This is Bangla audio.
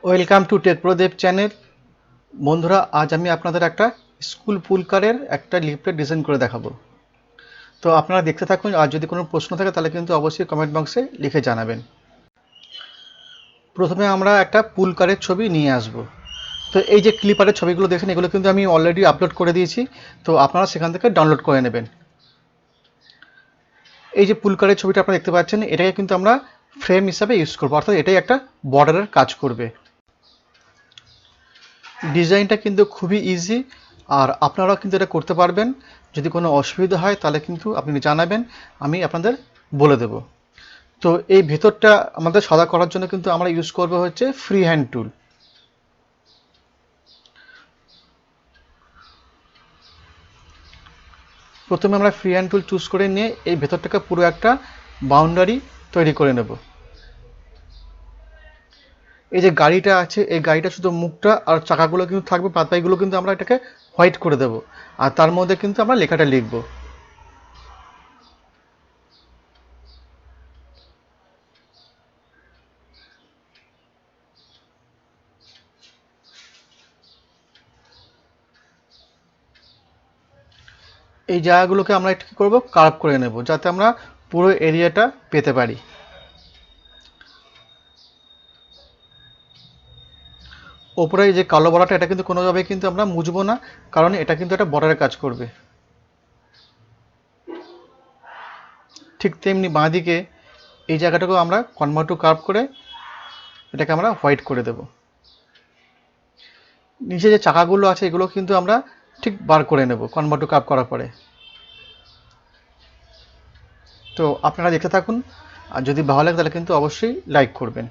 Welcome to tech Pradev channel. বন্ধুরা, আজ আমি আপনাদের একটা স্কুল পুলকারের একটা লিফলেট ডিজাইন করে দেখাবো। তো আপনারা দেখতে থাকুন, আর যদি কোনো প্রশ্ন থাকে তাহলে কিন্তু অবশ্যই কমেন্ট বক্সে লিখে জানাবেন। প্রথমে আমরা একটা পুলকারের ছবি নিয়ে আসব। তো এই যে ক্লিপারের ছবিগুলো দেখেন, এগুলো কিন্তু আমি অলরেডি আপলোড করে দিয়েছি, তো আপনারা সেখান থেকে ডাউনলোড করে নেবেন। এই যে পুলকারের ছবিটা আপনারা দেখতে পাচ্ছেন, এটাকে কিন্তু আমরা ফ্রেম হিসাবে ইউজ করবো, অর্থাৎ এটাই একটা বর্ডারের কাজ করবে। ডিজাইনটা কিন্তু খুবই ইজি, আর আপনারাও কিন্তু এটা করতে পারবেন। যদি কোনো অসুবিধা হয় তাহলে কিন্তু আপনি জানাবেন, আমি আপনাদের বলে দেব। তো এই ভেতরটা আমাদের সাদা করার জন্য কিন্তু আমরা ইউজ করবো হচ্ছে ফ্রি হ্যান্ড টুল। প্রথমে আমরা ফ্রি হ্যান্ড টুল চুজ করে নিয়ে এই ভেতরটাকে পুরো একটা বাউন্ডারি তৈরি করে নেব। এই যে গাড়িটা আছে, এই গাড়িটা শুধু মুখটা আর চাকাগুলো কিন্তু থাকবে, বাদ বাকিগুলো কিন্তু আমরা এটাকে হোয়াইট করে দেবো, আর তার মধ্যে কিন্তু আমরা লেখাটা লিখবো। এই জায়গাগুলোকে আমরা একটু কী করবো, কার্ভ করে নেব, যাতে আমরা পুরো এরিয়াটা পেতে পারি। ওপরে যে কালো বড়াটা, এটা কিন্তু কোনোভাবে কিন্তু আমরা মুছবো না, কারণ এটা কিন্তু একটা বর্ডারের কাজ করবে। ঠিক তেমনি বাঁদিকে এই জায়গাটাকেও আমরা কনভার্ট টু কার্ভ করে এটাকে আমরা হোয়াইট করে দেব। নিচে যে চাকাগুলো আছে এগুলো কিন্তু আমরা ঠিক বার করে নেব কনভার্ট টু কার্ভ করার পরে। তো আপনারা দেখতে থাকুন, আর যদি ভালো লাগে তাহলে কিন্তু অবশ্যই লাইক করবেন।